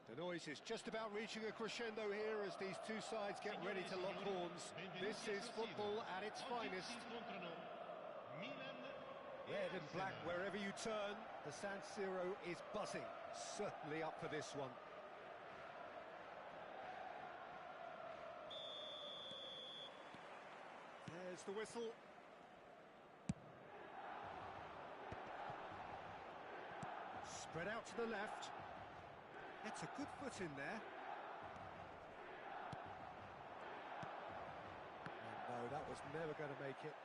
The noise is just about reaching a crescendo here as these two sides get ready to lock horns. This is football at its finest. Red and black wherever you turn, the San Siro is buzzing. Certainly up for this one. There's the whistle. Spread out to the left. It's a good foot in there. And no, that was never going to make it.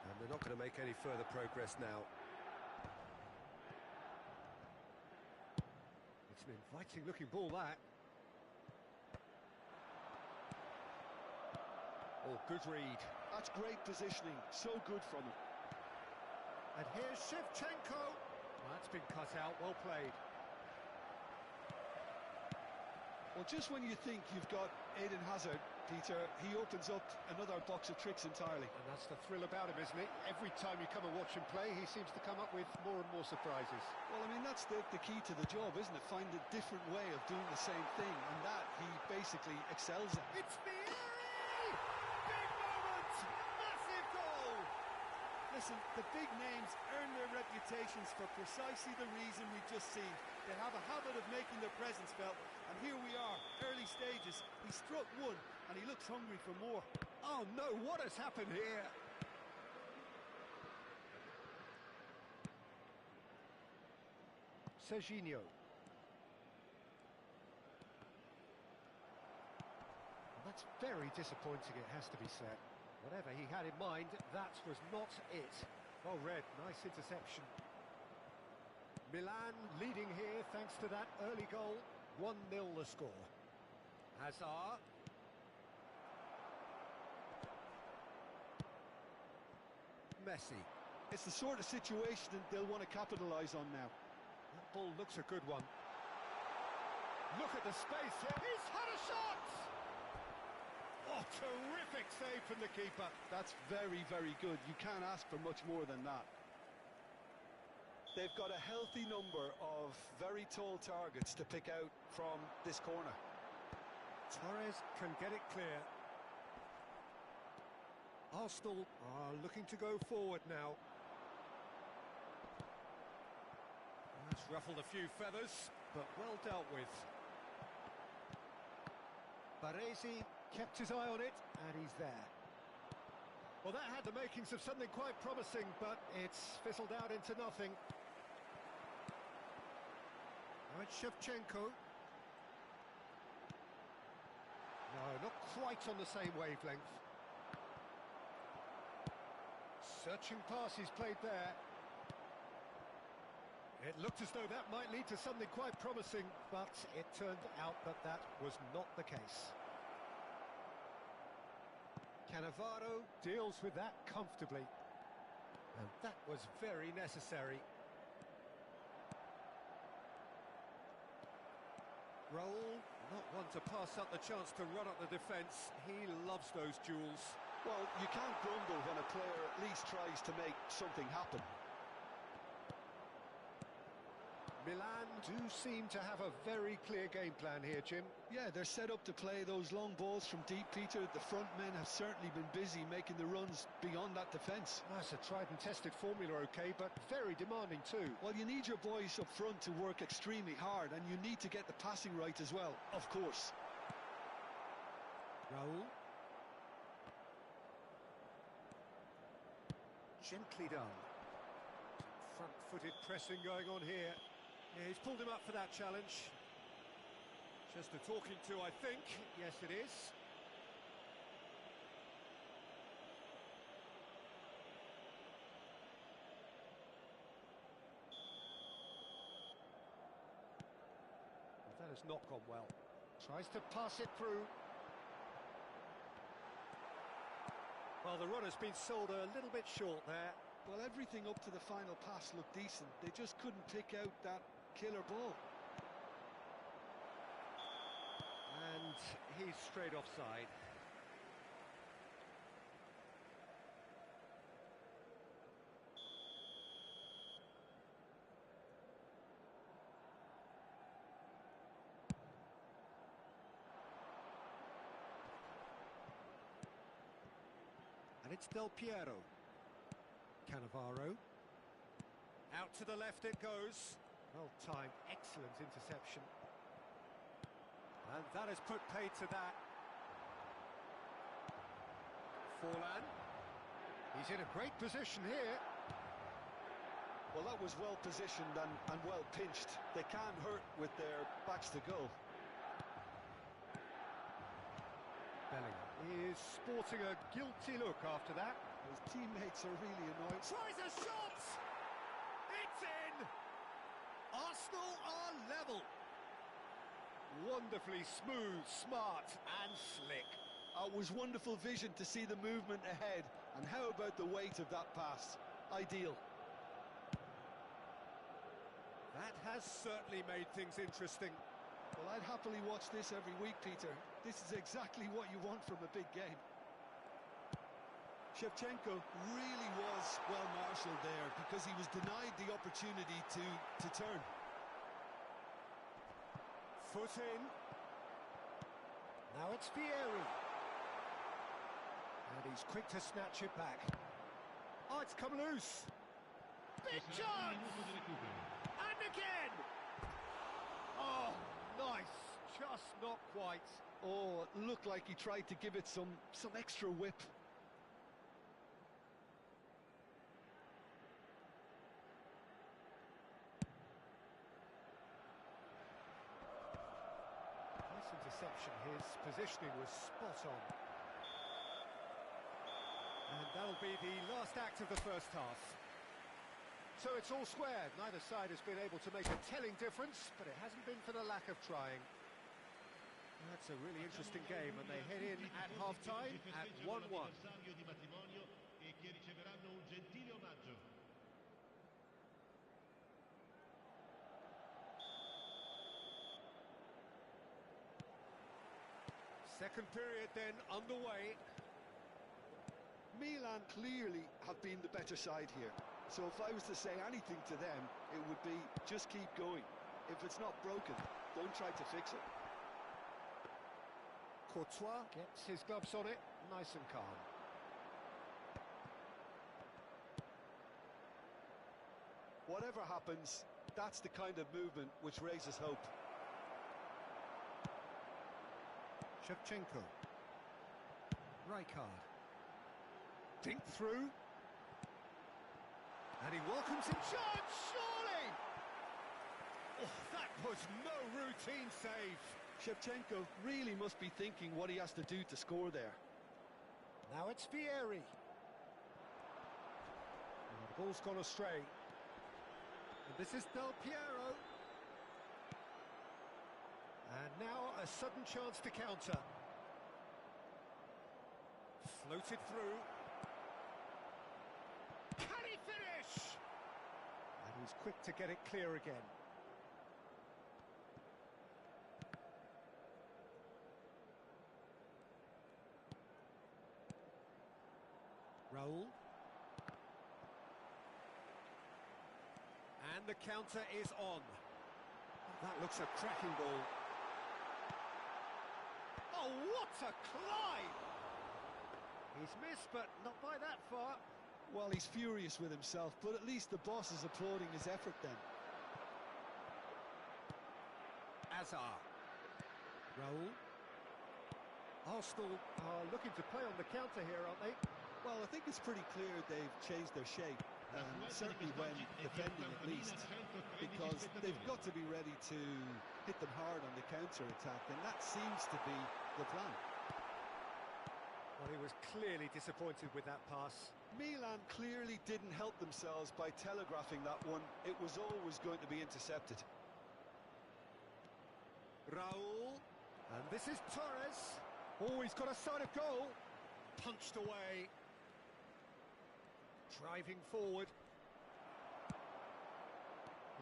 And they're not going to make any further progress now. It's an inviting looking ball, that. Oh, good read. That's great positioning, so good from him. And here's Shevchenko. Well, that's been cut out, well played. Well, just when you think you've got Eden Hazard, Peter, he opens up another box of tricks entirely. And that's the thrill about him, isn't it? Every time you come and watch him play, he seems to come up with more and more surprises. Well, I mean, that's the key to the job, isn't it? Find a different way of doing the same thing, and that he basically excels at. It's Vieri! Big moment! Massive goal! Listen, the big names earn their reputations for precisely the reason we've just seen. They have a habit of making their presence felt, and here we are, early stages. He struck one, and he looks hungry for more. Oh no, what has happened here? Serginho. Well, that's very disappointing, it has to be said. Whatever he had in mind, that was not it. Oh, Red, nice interception. Milan leading here thanks to that early goal. 1-0 the score. Hazard. Messi. It's the sort of situation that they'll want to capitalise on now. That ball looks a good one. Look at the space here. He's had a shot! Oh, terrific save from the keeper. That's very, very good. You can't ask for much more than that. They've got a healthy number of very tall targets to pick out from this corner. Torres can get it clear. Arsenal are looking to go forward now. That's ruffled a few feathers, but well dealt with. Baresi kept his eye on it, and he's there. Well, that had the makings of something quite promising, but it's fizzled out into nothing. Now it's Shevchenko. No, not quite on the same wavelength. Searching pass he's played there. It looked as though that might lead to something quite promising, but it turned out that that was not the case. Cannavaro deals with that comfortably. And that was very necessary. Raul, not one to pass up the chance to run up the defence. He loves those duels. Well, you can't grumble when a player at least tries to make something happen. Milan do seem to have a very clear game plan here, Jim. Yeah, they're set up to play those long balls from deep, Peter. The front men have certainly been busy making the runs beyond that defence. That's a tried and tested formula, OK, but very demanding too. Well, you need your boys up front to work extremely hard, and you need to get the passing right as well, of course. Raul. Gently done. Front-footed pressing going on here. Yeah, he's pulled him up for that challenge. Just a talking to, I think. Yes, it is. Well, that has not gone well. Tries to pass it through. Well, the runner's been sold a little bit short there. Well, everything up to the final pass looked decent. They just couldn't pick out that killer ball. And he's straight offside. And it's Del Piero. Cannavaro. Out to the left it goes. Well timed, excellent interception. And that has put paid to that. Forlan. He's in a great position here. Well, that was well positioned and well pinched. They can't hurt with their backs to goal. Bellingham is sporting a guilty look after that. His teammates are really annoyed. Tries a shot! It's in! Arsenal are level. Wonderfully smooth, smart and slick. It was wonderful vision to see the movement ahead. And how about the weight of that pass? Ideal. That has certainly made things interesting. Well, I'd happily watch this every week, Peter. This is exactly what you want from a big game. Shevchenko really was well marshalled there because he was denied the opportunity to turn. Foot in. Now it's Vieri. And he's quick to snatch it back. Oh, it's come loose. Big chance! And again! Oh, nice. Just not quite. Oh, it looked like he tried to give it some extra whip. Nice interception. His positioning was spot on. And that'll be the last act of the first half. So it's all square. Neither side has been able to make a telling difference, but it hasn't been for the lack of trying. That's a really interesting game, and they head in at half-time at 1-1. Second period then underway. Milan clearly have been the better side here. So if I was to say anything to them, it would be just keep going. If it's not broken, don't try to fix it. Courtois gets his gloves on it, nice and calm. Whatever happens, that's the kind of movement which raises hope. Shevchenko. Rijkaard. Dink through. And he welcomes him. Chance, surely! Oh, that was no routine save. Shevchenko really must be thinking what he has to do to score there. Now it's Vieri. And the ball's gone astray. And this is Del Piero. And now a sudden chance to counter. Floated through. Can he finish? And he's quick to get it clear again. Raul. And the counter is on. That looks a cracking ball. Oh, what a climb! He's missed, but not by that far. Well, he's furious with himself, but at least the boss is applauding his effort then. Azar. Raul. Arsenal are looking to play on the counter here, aren't they? Well, I think it's pretty clear they've changed their shape, certainly when defending at least, because they've got to be ready to hit them hard on the counter-attack, and that seems to be the plan. Well, he was clearly disappointed with that pass. Milan clearly didn't help themselves by telegraphing that one. It was always going to be intercepted. Raul. And this is Torres. Oh, he's got a sight of goal. Punched away. Driving forward.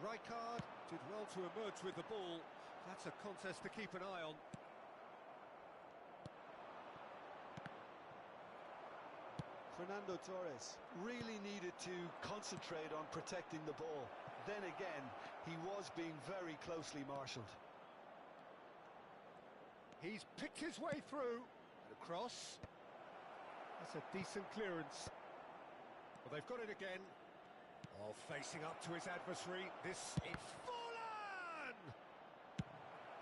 Rijkaard did well to emerge with the ball. That's a contest to keep an eye on. Fernando Torres really needed to concentrate on protecting the ball. Then again, he was being very closely marshalled. He's picked his way through. Across. That's a decent clearance. Well, they've got it again. Oh, facing up to his adversary. This is Forlan!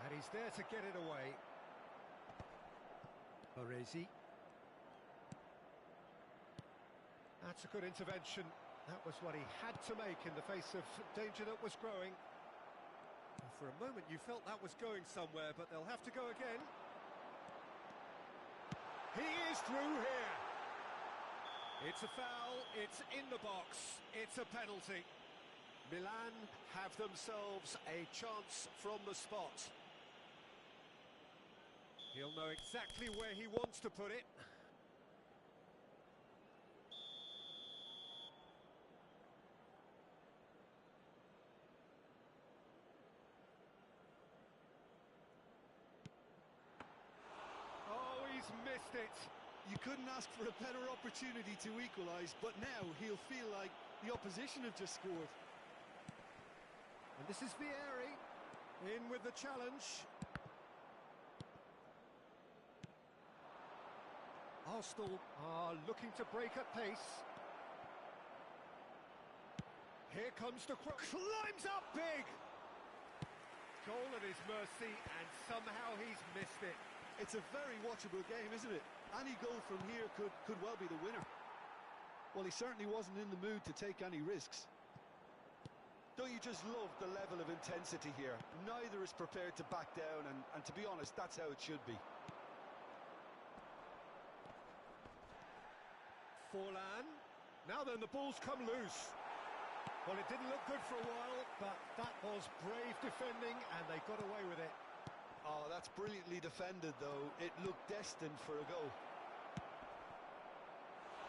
And he's there to get it away. Baresi. That's a good intervention. That was what he had to make in the face of danger that was growing. Well, for a moment you felt that was going somewhere, but they'll have to go again. He is through here. It's a foul, it's in the box, it's a penalty. Milan have themselves a chance from the spot. He'll know exactly where he wants to put it. Oh, he's missed it. You couldn't ask for a better opportunity to equalise, but now he'll feel like the opposition have just scored. And this is Vieri, in with the challenge. Arsenal are looking to break at pace. Here comes the climbs up big! Goal at his mercy, and somehow he's missed it. It's a very watchable game, isn't it? Any goal from here could well be the winner. Well, he certainly wasn't in the mood to take any risks. Don't you just love the level of intensity here? Neither is prepared to back down, and to be honest, that's how it should be. Forlan. Now then, the ball's come loose. Well, it didn't look good for a while, but that was brave defending, and they got away with it. Oh, that's brilliantly defended, though. It looked destined for a goal.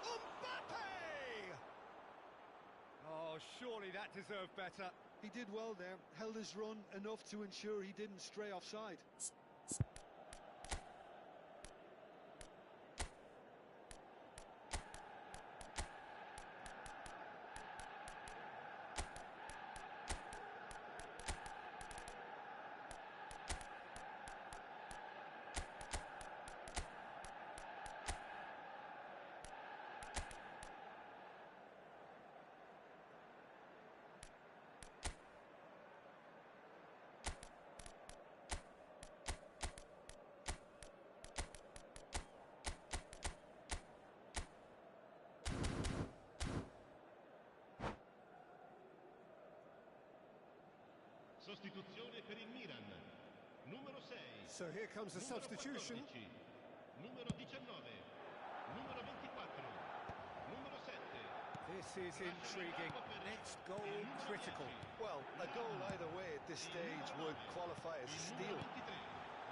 Mbappe! Oh, surely that deserved better. He did well there, held his run enough to ensure he didn't stray offside. Sostituzione per il Milan. Numero 6. So here comes the substitution. 14, numero 19. Numero 24. Numero 7. This is intriguing. Next goal critical. Well, a goal either way at this stage would qualify as a steal.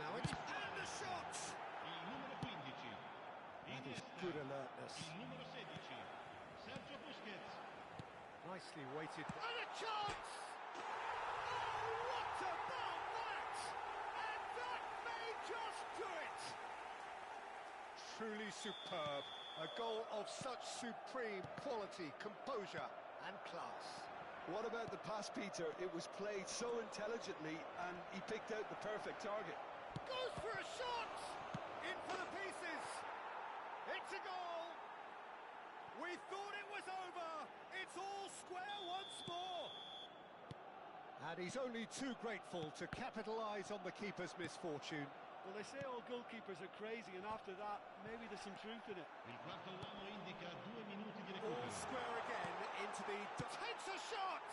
Now it's and the shot. Il numero 15. That is good alertness. Il numero 16. Sergio Busquets. Nicely weighted. And a chance! Oh, what about that? And that may just do it. Truly superb. A goal of such supreme quality, composure and class. What about the pass, Peter? It was played so intelligently, and he picked out the perfect target. Goes for a shot! In for the pieces! It's a goal! We thought it was over! It's all square once more! And he's only too grateful to capitalise on the keeper's misfortune. Well, they say all goalkeepers are crazy, and after that, maybe there's some truth in it. Il quarto uomo indica 2 minuti di All recupero. square again into the... Takes a shot!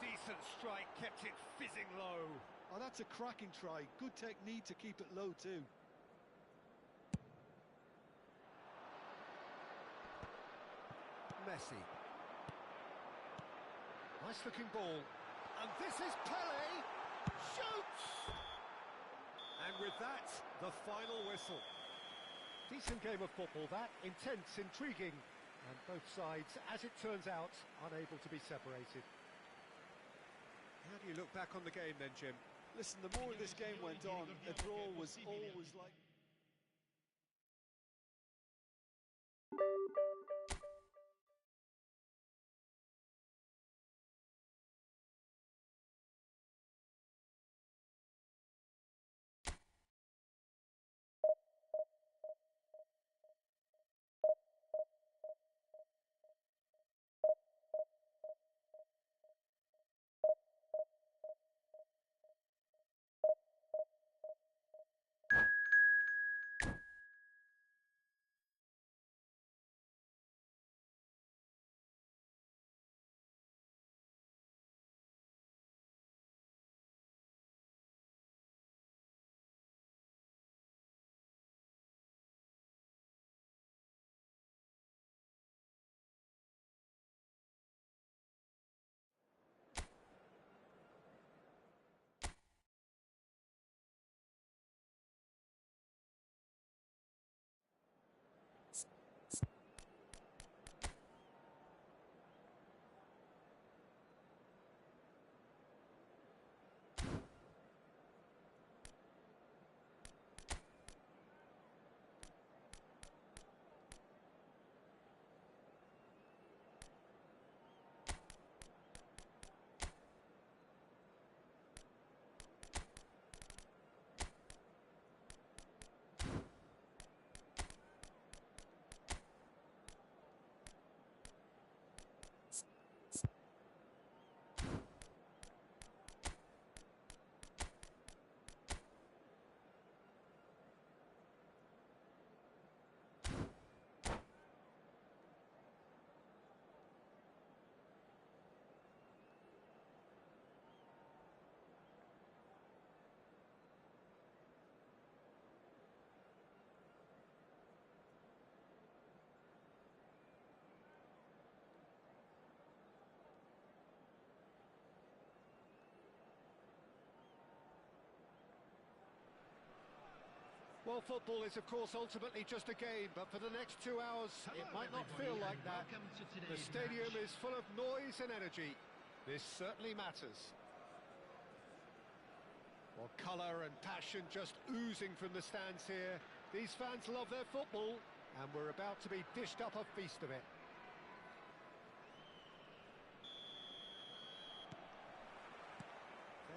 Decent strike, kept it fizzing low. Oh, that's a cracking try. Good technique to keep it low, too. Messi. Nice looking ball. And this is Pele. Shoots! And with that, the final whistle. Decent game of football, that. Intense, intriguing. And both sides, as it turns out, unable to be separated. How do you look back on the game then, Jim? Listen, the more this game went on, a draw was always like... Well, football is, of course, ultimately just a game, but for the next 2 hours, it might not feel like that. The stadium is full of noise and energy. This certainly matters. Well, colour and passion just oozing from the stands here. These fans love their football, and we're about to be dished up a feast of it.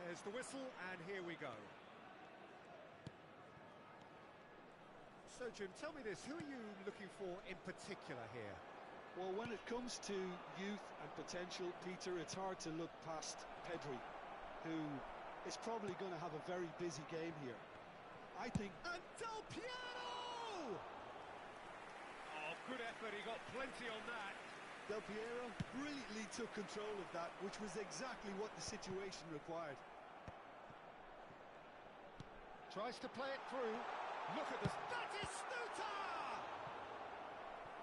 There's the whistle, and here we go. So, Jim, tell me this, who are you looking for in particular here? Well, when it comes to youth and potential, Peter, it's hard to look past Pedri, who is probably going to have a very busy game here. I think... And Del Piero! Oh, good effort, he got plenty on that. Del Piero brilliantly took control of that, which was exactly what the situation required. Tries to play it through. Look at this. That is Batistuta!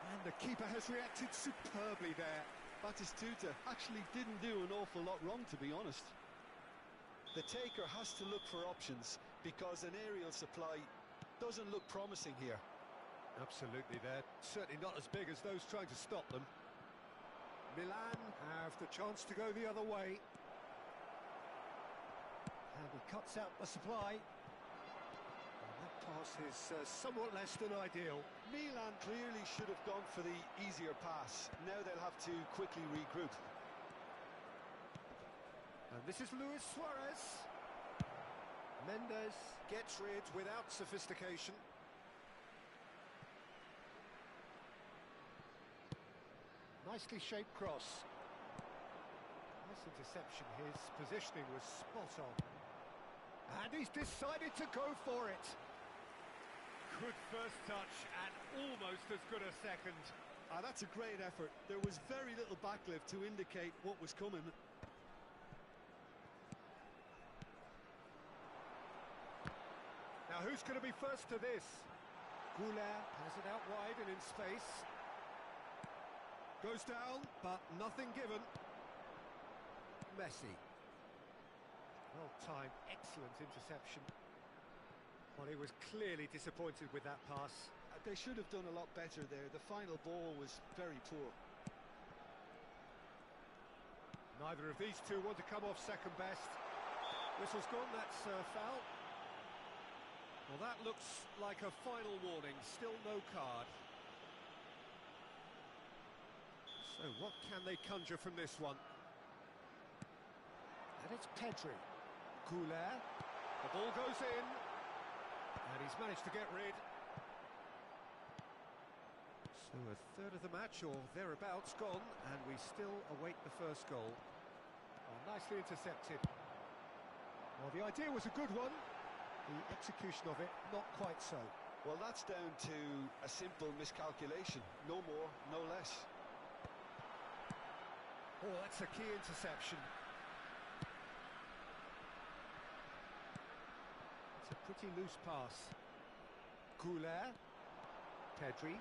And the keeper has reacted superbly there. Batistuta actually didn't do an awful lot wrong, to be honest. The taker has to look for options because an aerial supply doesn't look promising here. Absolutely, they're certainly not as big as those trying to stop them. Milan have the chance to go the other way. And he cuts out the supply. And that pass is somewhat less than ideal. Milan clearly should have gone for the easier pass. Now they'll have to quickly regroup. And this is Luis Suarez. Mendes gets rid without sophistication. Nicely shaped cross. Nice interception. His positioning was spot on. And he's decided to go for it. Good first touch and almost as good a second. That's a great effort. There was very little backlift to indicate what was coming. Now who's going to be first to this? Goulet has it out wide and in space. Goes down, but nothing given. Messi. Well timed, excellent interception. Well, he was clearly disappointed with that pass. They should have done a lot better there. The final ball was very poor. Neither of these two want to come off second best. Whistle's gone, that's foul. Well, that looks like a final warning, still no card. So what can they conjure from this one? And it's Pedri. Goulet. The ball goes in. And he's managed to get rid. So a third of the match, or thereabouts, gone. And we still await the first goal. Oh, nicely intercepted. Well, the idea was a good one. The execution of it, not quite so. Well, that's down to a simple miscalculation. No more, no less. Oh, that's a key interception. It's a pretty loose pass. Goulet. Pedri.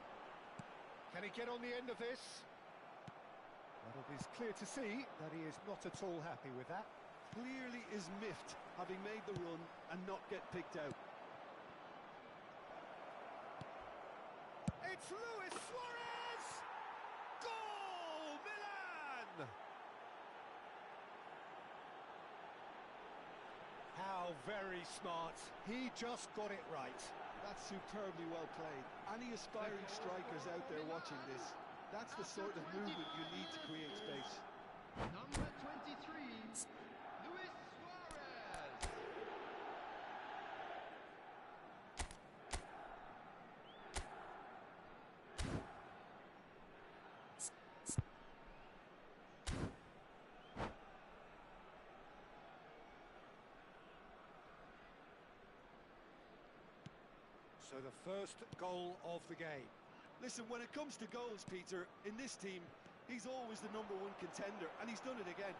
Can he get on the end of this? Well, it is clear to see that he is not at all happy with that. Clearly is miffed, having made the run and not get picked out. It's Luis Suarez! Goal! Milan! How very smart. He just got it right. That's superbly well played. Any aspiring strikers out there watching this, that's the sort of movement you need to create space. Number 23, Luis Suarez. So the first goal of the game. Listen, when it comes to goals, Peter, in this team, he's always the number one contender, and he's done it again.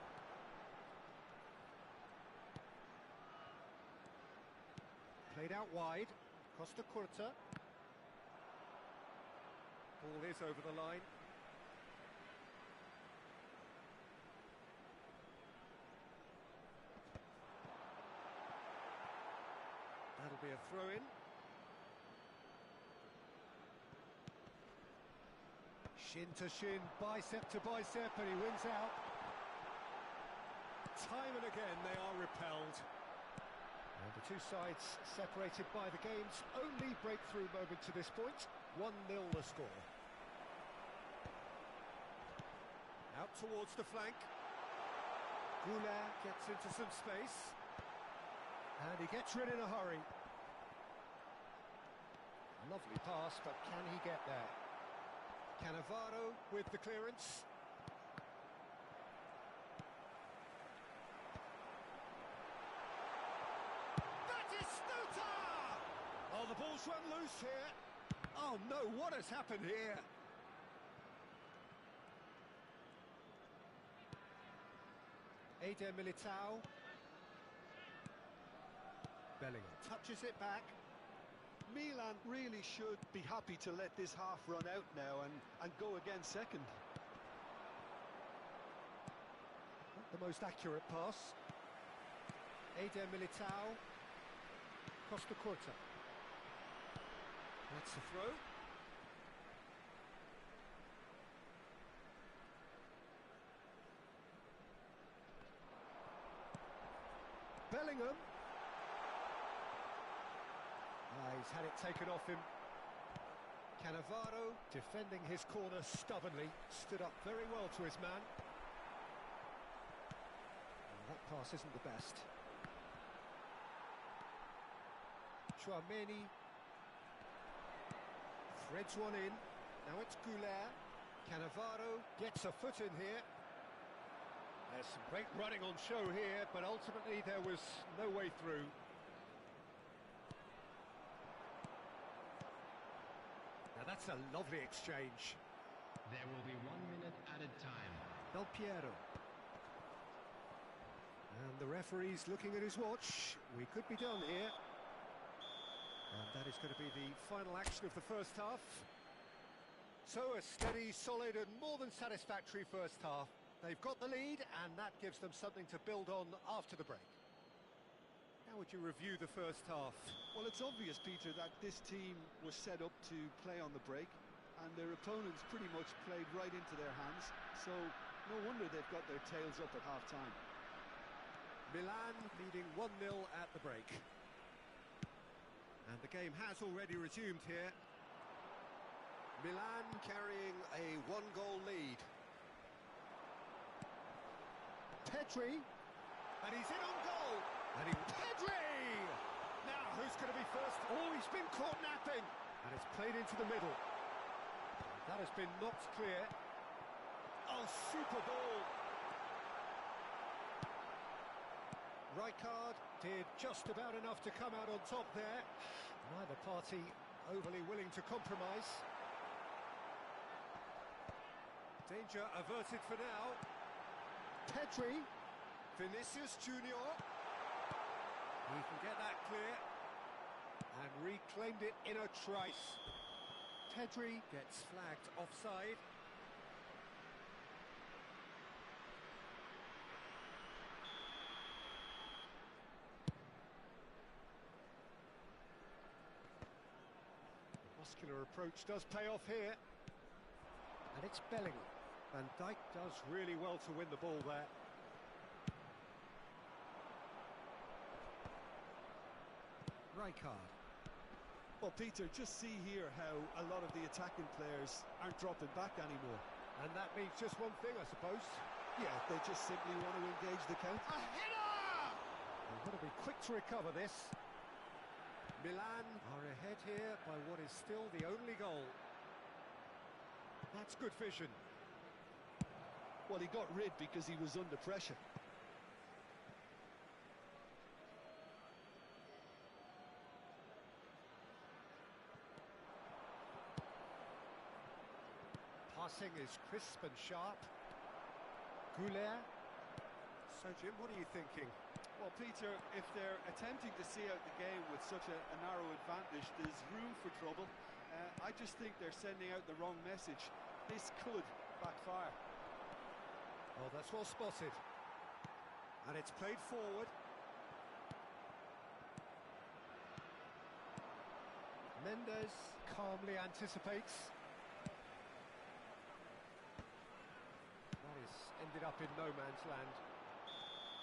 Played out wide, Costa Curta. Ball is over the line. That'll be a throw-in. Shin to shin, bicep to bicep, and he wins out. Time and again they are repelled. And the two sides separated by the game's only breakthrough moment to this point. 1-0 the score. Out towards the flank. Goulet gets into some space. And he gets rid in a hurry. Lovely pass, but can he get there? Cannavaro with the clearance. Oh, the ball's run loose here. Oh no, what has happened here? Eder Militao. Bellingham touches it back. Milan really should be happy to let this half run out now and go again second. The most accurate pass. Eder Militao. Costa Curta. That's the throw. Bellingham. He's had it taken off him. Cannavaro defending his corner stubbornly. Stood up very well to his man. And that pass isn't the best. Chouameni threads one in. Now it's Goulet. Cannavaro gets a foot in here. There's some great running on show here, but ultimately there was no way through. Now that's a lovely exchange. There will be 1 minute added time. Del Piero. And the referee's looking at his watch. We could be done here. And that is going to be the final action of the first half. So a steady, solid and more than satisfactory first half. They've got the lead and that gives them something to build on after the break. How would you review the first half? Well, it's obvious, Peter, that this team was set up to play on the break and their opponents pretty much played right into their hands. So no wonder they've got their tails up at half-time. Milan leading 1-0 at the break. And the game has already resumed here. Milan carrying a 1-goal lead. Pedri, and he's in on goal. And Pedri! Now, who's going to be first? Oh, he's been caught napping. And it's played into the middle. That has been knocked clear. Oh, super ball. Rijkaard did just about enough to come out on top there. Neither party overly willing to compromise. Danger averted for now. Pedri, Vinicius Junior. He can get that clear. And reclaimed it in a trice. Pedri gets flagged offside. Muscular approach does pay off here. And it's Bellingham. Van Dijk does really well to win the ball there. Rijkaard. Well, Peter, just see here how a lot of the attacking players aren't dropping back anymore. And that means just one thing, I suppose. Yeah, they just simply want to engage the counter. A header! They've got to be quick to recover this. Milan are ahead here by what is still the only goal. That's good vision. Well, he got rid because he was under pressure. Passing is crisp and sharp. Goulet. So, Jim, what are you thinking? Well, Peter, if they're attempting to see out the game with such a narrow advantage, there's room for trouble. I just think they're sending out the wrong message. This could backfire. Oh, that's well spotted. And it's played forward. Mendes calmly anticipates. ended up in no man's land.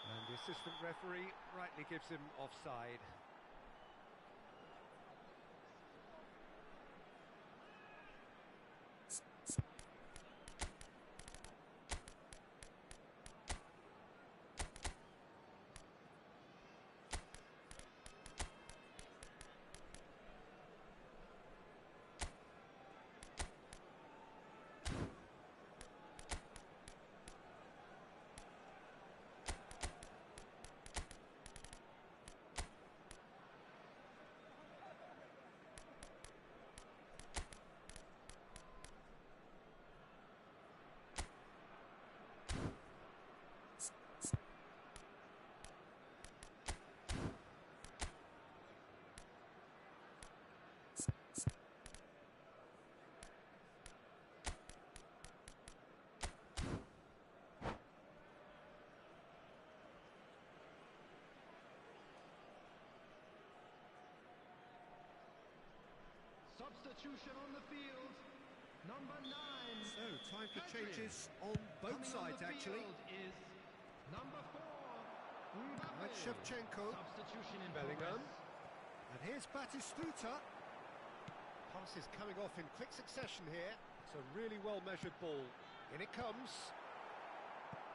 And the assistant referee rightly gives him offside. Substitution on the field, number 9. So, time for changes on both sides, actually. Is number 4. Right, Shevchenko, Substitution in Bellingham, progress. and here's Batistuta. Pass is coming off in quick succession here. It's a really well-measured ball. In it comes.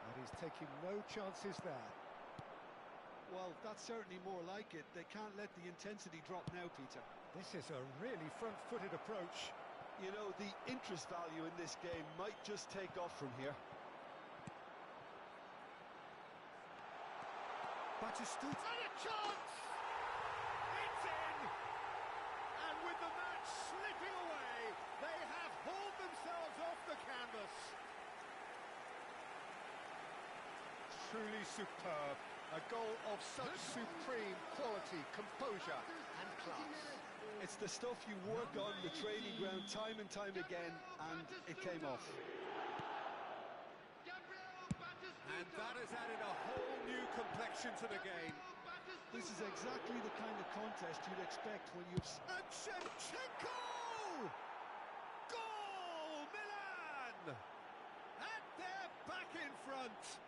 And he's taking no chances there. Well, that's certainly more like it. They can't let the intensity drop now, Peter. This is a really front-footed approach. You know, the interest value in this game might just take off from here. Batistuta, and a chance! It's in! And with the match slipping away, they have hauled themselves off the canvas. Truly superb. A goal of such supreme quality, composure and class. It's the stuff you work on the training ground time and time again, and it came off. And that has added a whole new complexion to the game. This is exactly the kind of contest you'd expect when you've... And Shevchenko! Goal, Milan! And they're back in front.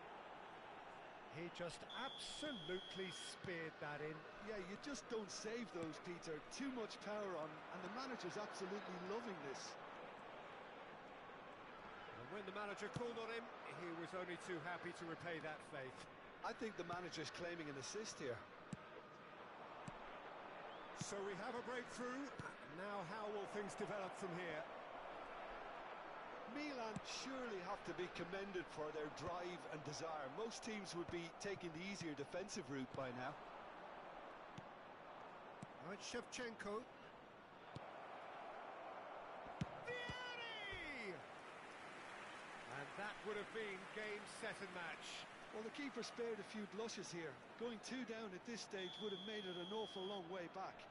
He just absolutely speared that in. Yeah, you just don't save those, Peter. Too much power on, and the manager's absolutely loving this. And when the manager called on him, he was only too happy to repay that faith. I think the manager's claiming an assist here. So we have a breakthrough. Now how will things develop from here? Milan surely have to be commended for their drive and desire. Most teams would be taking the easier defensive route by now. Right, Shevchenko. Vieri! And that would have been game, set and match. Well, the keeper spared a few blushes here. Going 2 down at this stage would have made it an awful long way back.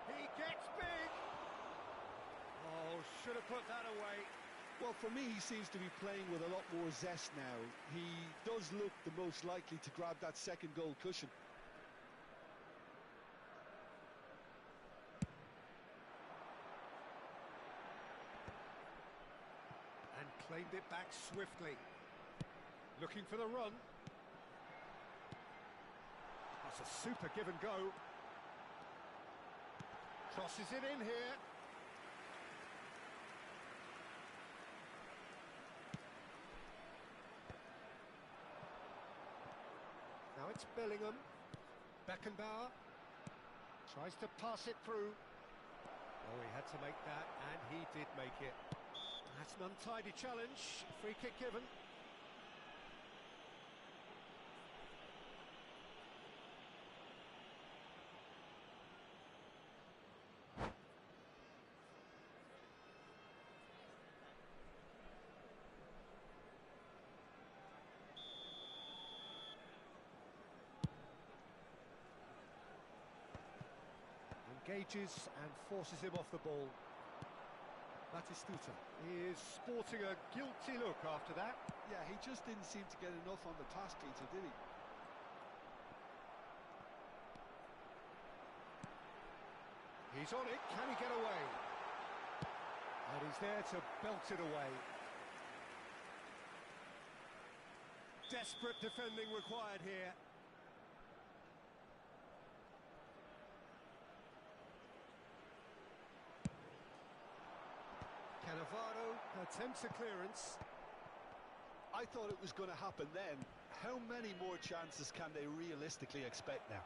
He gets big! Oh, should have put that away. Well, for me, he seems to be playing with a lot more zest now. He does look the most likely to grab that second goal cushion. And claimed it back swiftly. Looking for the run. That's a super give and go. Crosses it in here. Now it's Bellingham. Beckenbauer tries to pass it through. Oh, he had to make that, and he did make it. That's an untidy challenge. Free kick given. Engages and forces him off the ball. Batistuta. He is sporting a guilty look after that. Yeah, he just didn't seem to get enough on the pass, Peter, did he? He's on it. Can he get away? And he's there to belt it away. Desperate defending required here. Cannavaro attempts a clearance. I thought it was going to happen then. How many more chances can they realistically expect now?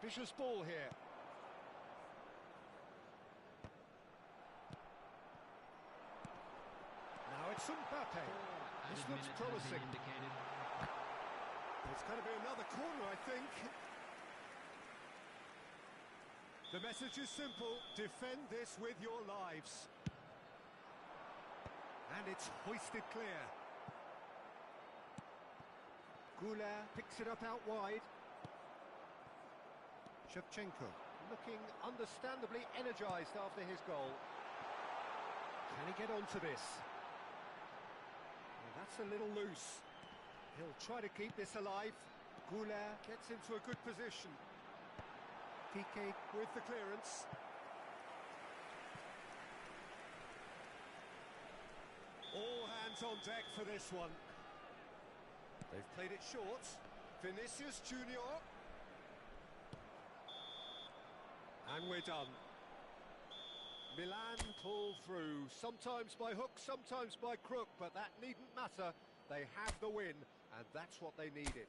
Ambitious ball here. Now it's Mbappe. This looks promising. It's going to be another corner, I think. The message is simple: defend this with your lives. And it's hoisted clear. Goulart picks it up out wide. Shevchenko looking understandably energised after his goal. Can he get onto this? Well, that's a little loose. He'll try to keep this alive. Goulart gets into a good position. Piqué with the clearance. All hands on deck for this one. They've played it short. Vinicius Junior. And we're done. Milan pull through, sometimes by hook, sometimes by crook, but that needn't matter. They have the win, and that's what they needed.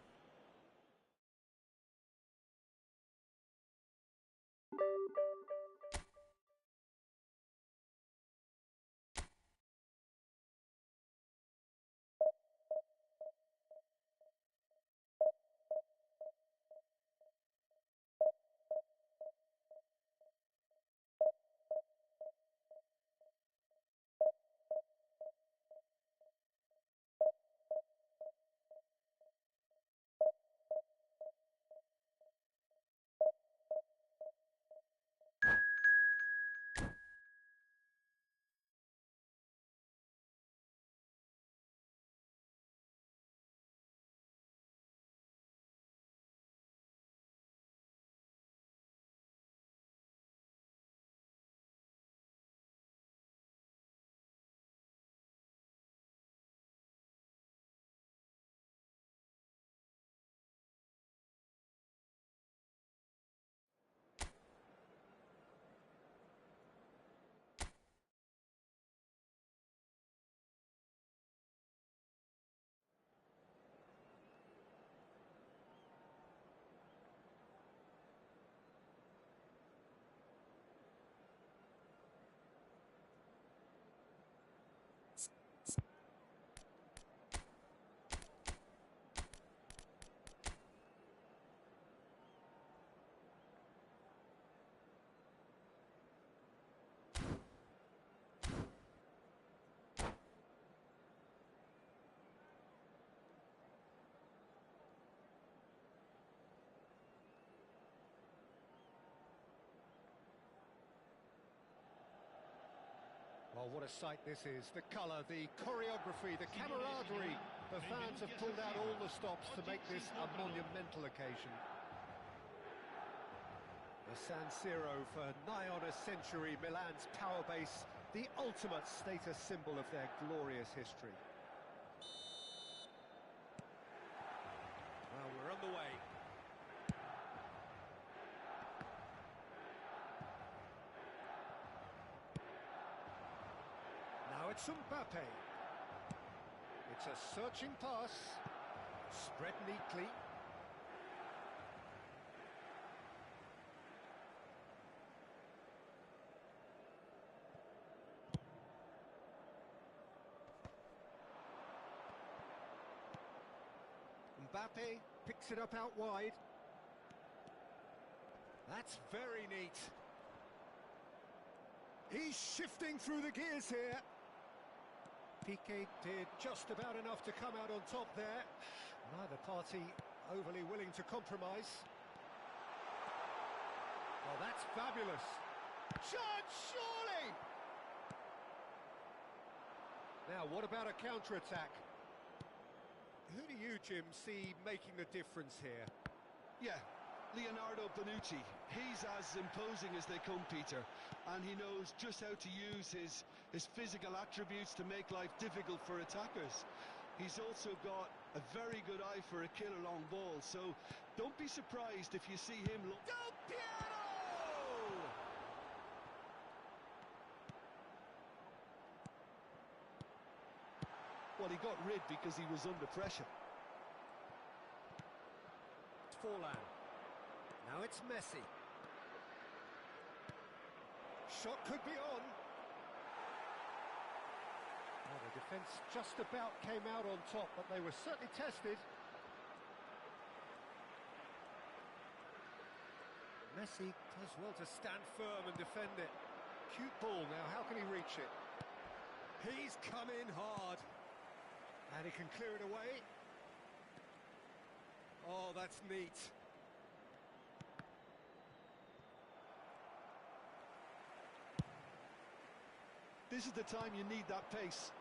Well, what a sight this is. The colour, the choreography, the camaraderie. The fans have pulled out all the stops to make this a monumental occasion. The San Siro for nigh on a century, Milan's power base, the ultimate status symbol of their glorious history. Well, we're on the way. Now it's Mbappe. It's a searching pass, spread neatly. Mbappe picks it up out wide. That's very neat. He's shifting through the gears here. Piqué did just about enough to come out on top there. Neither party overly willing to compromise. Well, that's fabulous. Chance, surely! Now, what about a counter-attack? Who do you, Jim, see making the difference here? Yeah, Leonardo Bonucci, he's as imposing as they come, Peter, and he knows just how to use his physical attributes to make life difficult for attackers. He's also got a very good eye for a killer long ball, so don't be surprised if you see him look... Del Piero! Well, he got rid because he was under pressure. Forlan. Now it's Messi. Shot could be on. Well, the defence just about came out on top, but they were certainly tested. Messi does well to stand firm and defend it. Cute ball now, how can he reach it? He's come in hard. And he can clear it away. Oh, that's neat. This is the time you need that pace.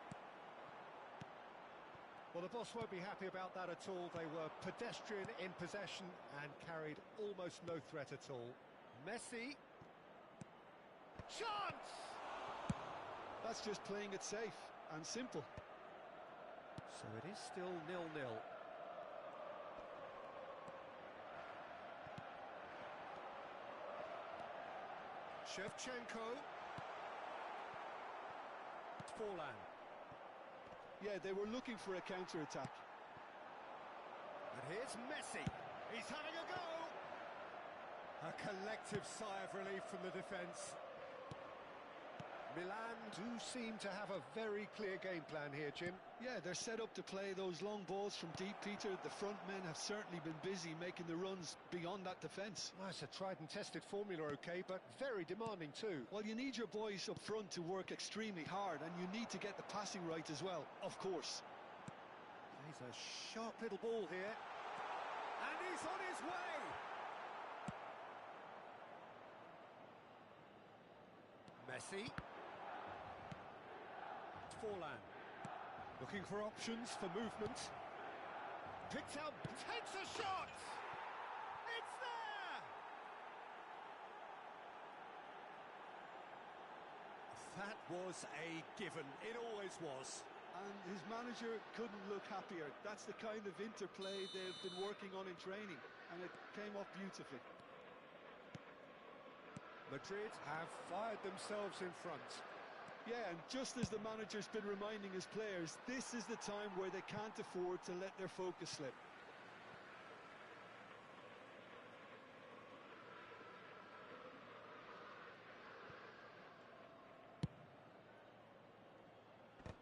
Well, the boss won't be happy about that at all. They were pedestrian in possession and carried almost no threat at all. Messi. Chance! That's just playing it safe and simple. So it is still 0-0. Shevchenko. Forlan. Yeah, they were looking for a counter-attack. And here's Messi. He's having a go. A collective sigh of relief from the defence. Milan do seem to have a very clear game plan here, Jim. Yeah, they're set up to play those long balls from deep, Peter. The front men have certainly been busy making the runs beyond that defence. Well, it's a tried and tested formula, OK, but very demanding too. Well, you need your boys up front to work extremely hard, and you need to get the passing right as well, of course. He's a sharp little ball here. And he's on his way! Messi. Forlan. Looking for options for movement. Picked out, takes a shot! It's there! That was a given, it always was. And his manager couldn't look happier. That's the kind of interplay they've been working on in training, and it came off beautifully. Madrid have fired themselves in front. Yeah, and just as the manager's been reminding his players, this is the time where they can't afford to let their focus slip.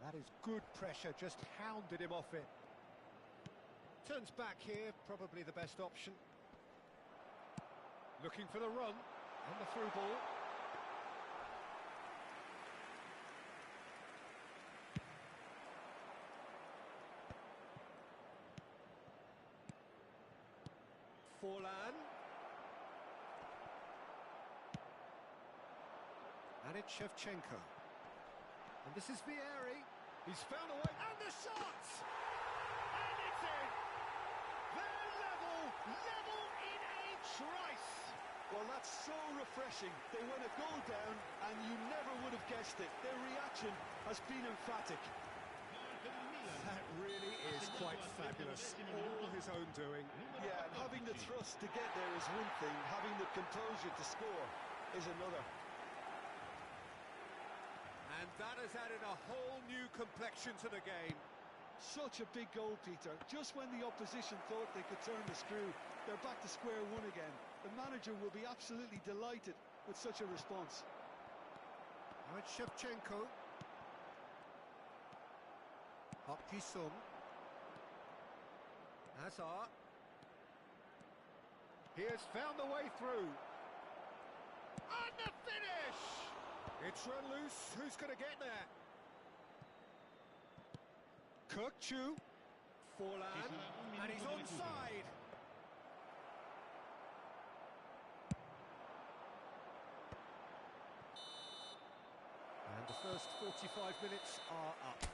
That is good pressure, just hounded him off it. Turns back here, probably the best option. Looking for the run, and the through ball. Forlan. And it's Shevchenko. And this is Vieri. He's found a way, and the shot! And it's in! They're level in a trice! Well, that's so refreshing. They went a goal down, and you never would have guessed it. Their reaction has been emphatic. That really is quite fabulous. All his own doing. Yeah, and having the thrust to get there is one thing. Having the composure to score is another. And that has added a whole new complexion to the game. Such a big goal, Peter. Just when the opposition thought they could turn the screw, they're back to square one again. The manager will be absolutely delighted with such a response. Now it's Shevchenko. Park Ji-sung. Hazard. He has found the way through. And the finish! It's run loose. Who's going to get there? Kirkchu. Forlan. And he's onside. And the first 45 minutes are up.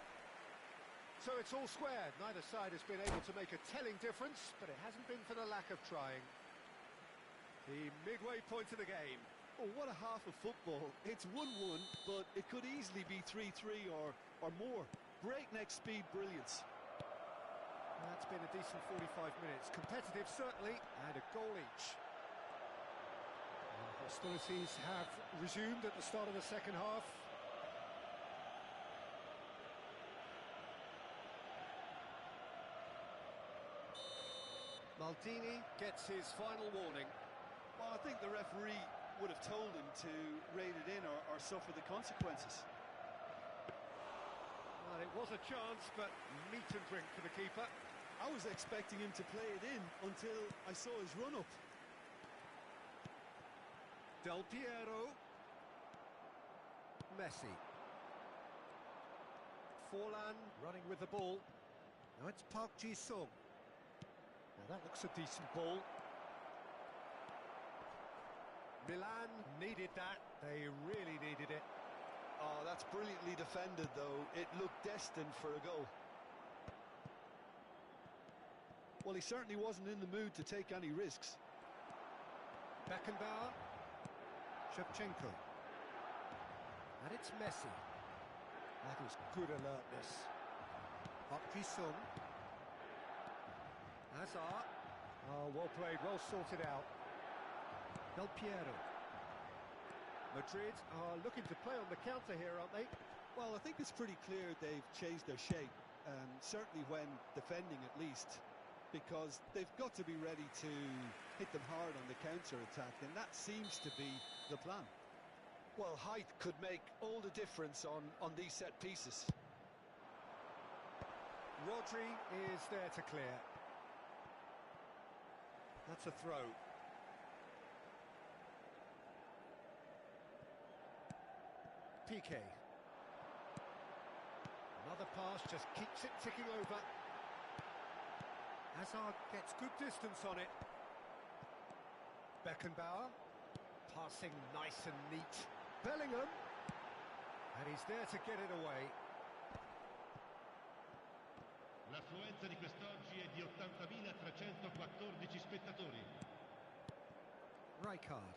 So it's all square. Neither side has been able to make a telling difference, but it hasn't been for the lack of trying. The midway point of the game. Oh, what a half of football. It's 1-1, but it could easily be 3-3 or more. Breakneck speed brilliance. That's been a decent 45 minutes. Competitive, certainly, and a goal each. And hostilities have resumed at the start of the second half. Maldini gets his final warning. Well, I think the referee would have told him to rein it in or suffer the consequences. Well, it was a chance, but meat and drink for the keeper. I was expecting him to play it in until I saw his run-up. Del Piero. Messi. Forlan running with the ball. Now it's Park Ji-sung. Now that looks a decent ball. Milan needed that. They really needed it. Oh, that's brilliantly defended, though. It looked destined for a goal. Well, he certainly wasn't in the mood to take any risks. Beckenbauer. Shevchenko. And it's Messi. That is good alertness. Park Ji-sung. Hazard. Oh, well played, well sorted out. Del Piero. Madrid are looking to play on the counter here, aren't they? Well, I think it's pretty clear they've changed their shape, certainly when defending at least, because they've got to be ready to hit them hard on the counter-attack, and that seems to be the plan. Well, height could make all the difference on these set pieces. Rodri is there to clear. That's a throw. Piqué. Another pass, just keeps it ticking over. Hazard gets good distance on it. Beckenbauer. Passing nice and neat. Bellingham. And he's there to get it away. L'affluenza di quest'oggi è di 80.314 spettatori. Rijkaard.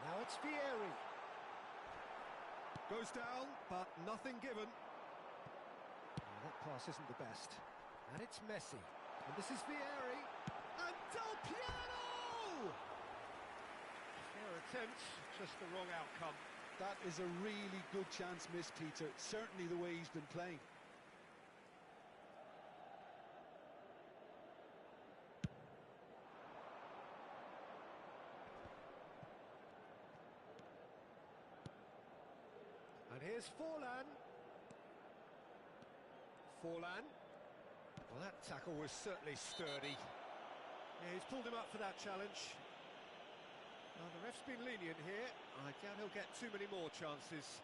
Now it's Vieri. Goes down, but nothing given. Oh, that pass isn't the best. And it's Messi. And this is Vieri. And Del Piero! Fair attempt, just the wrong outcome. That is a really good chance missed, Peter. Certainly the way he's been playing. And here's Forlan. Forlan. Well, that tackle was certainly sturdy. Yeah, he's pulled him up for that challenge. Well, the ref's been lenient here. I doubt he'll get too many more chances.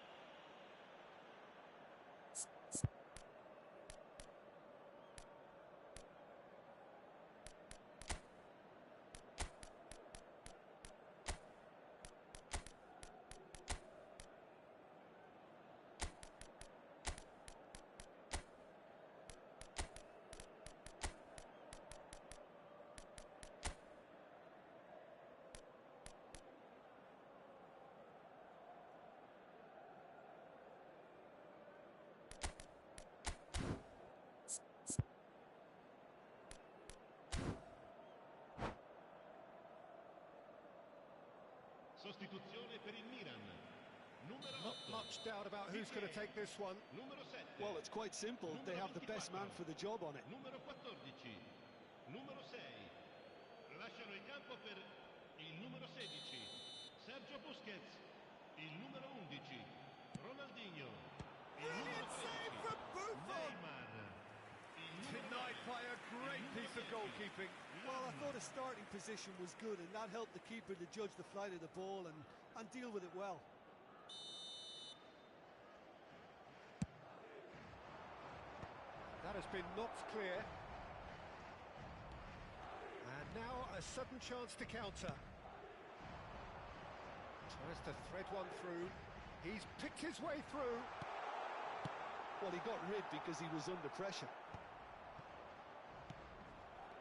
Sostituzione per il Milan. Numero Not 8. much doubt about who's going to take this one. Numero 7. Well, it's quite simple. They have the best man for the job on it. Numero 14. Numero 6. Lasciano il campo per il numero 16. Sergio Busquets. Il numero 11. Ronaldinho. Il numero 13. Neymar. Denied by a great piece of goalkeeping. Well, I thought his starting position was good, and that helped the keeper to judge the flight of the ball and deal with it well. That has been knocked clear. And now a sudden chance to counter. Tries to thread one through. He's picked his way through. Well, he got rid because he was under pressure.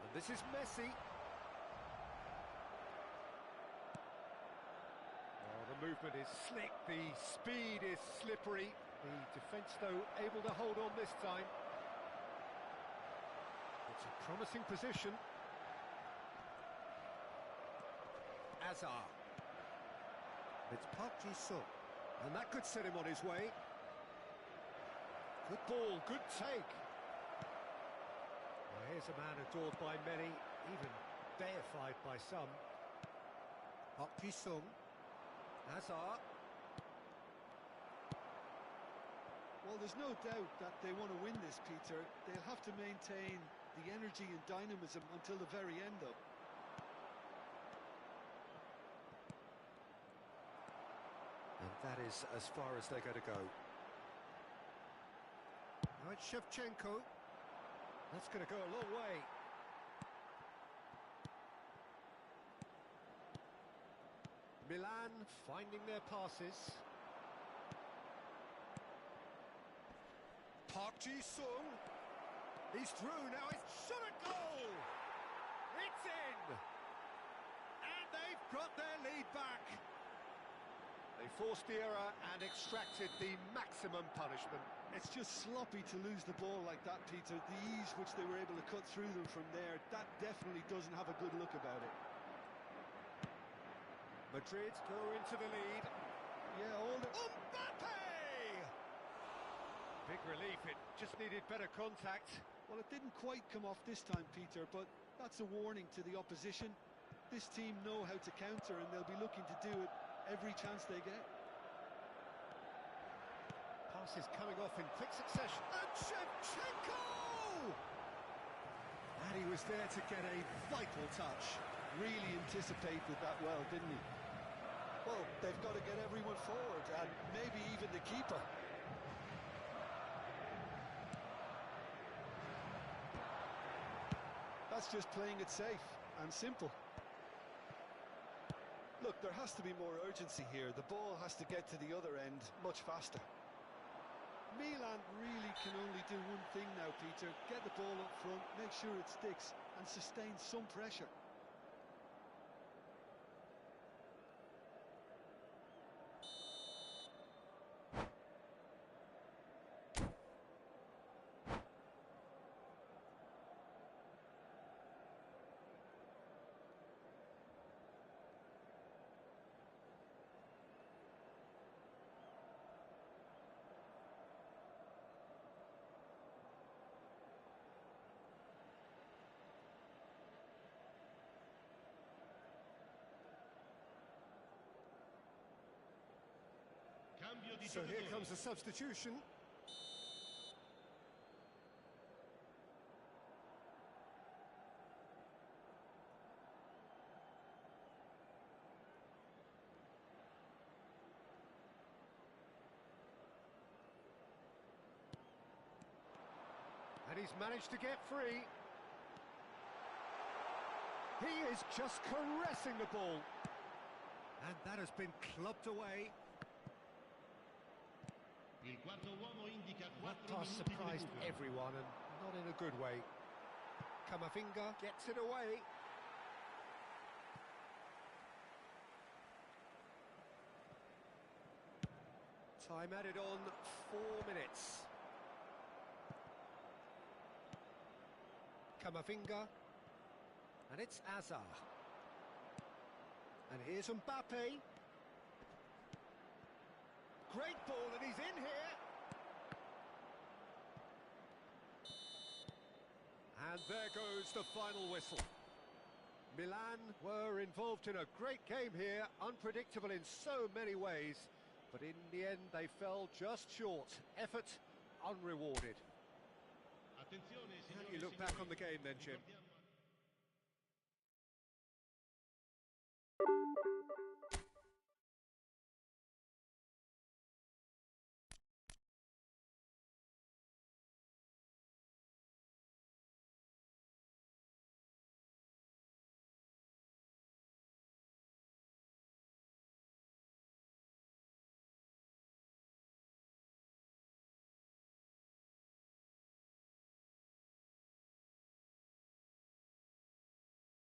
And this is Messi. movement is slick, the speed is slippery. The defence, though, able to hold on this time. It's a promising position. Azar. It's Park Ji-sung, and that could set him on his way. Good ball, good take. Well, here's a man adored by many, even deified by some. Park Ji-sung. Azar. Well, there's no doubt that they want to win this, Peter. They'll have to maintain the energy and dynamism until the very end, though. And that is as far as they're going to go. Now it's Shevchenko. That's going to go a long way. Milan finding their passes. Park Ji-sung. He's through, now it's shot at goal! It's in! And they've got their lead back. They forced the error and extracted the maximum punishment. It's just sloppy to lose the ball like that, Peter. The ease which they were able to cut through them from there, that definitely doesn't have a good look about it. Madrid go into the lead. Yeah, all the... Mbappe! Big relief, it just needed better contact. Well, it didn't quite come off this time, Peter, but that's a warning to the opposition. This team know how to counter, and they'll be looking to do it every chance they get. Passes coming off in quick succession. And Shevchenko! And he was there to get a vital touch. Really anticipated that well, didn't he? Well, they've got to get everyone forward, and maybe even the keeper. That's just playing it safe and simple. Look, there has to be more urgency here. The ball has to get to the other end much faster. Milan really can only do one thing now, Peter. Get the ball up front, make sure it sticks, and sustain some pressure. So here comes a substitution. And he's managed to get free. He is just caressing the ball. And that has been clubbed away. That pass surprised everyone, and not in a good way. Kamavinga gets it away. Time added on, 4 minutes. Kamavinga, and it's Azar. And here's Mbappe. Great ball, and he's in here. And there goes the final whistle. Milan were involved in a great game here, unpredictable in so many ways, but in the end they fell just short. Effort unrewarded. How do you look back on the game then, Jim?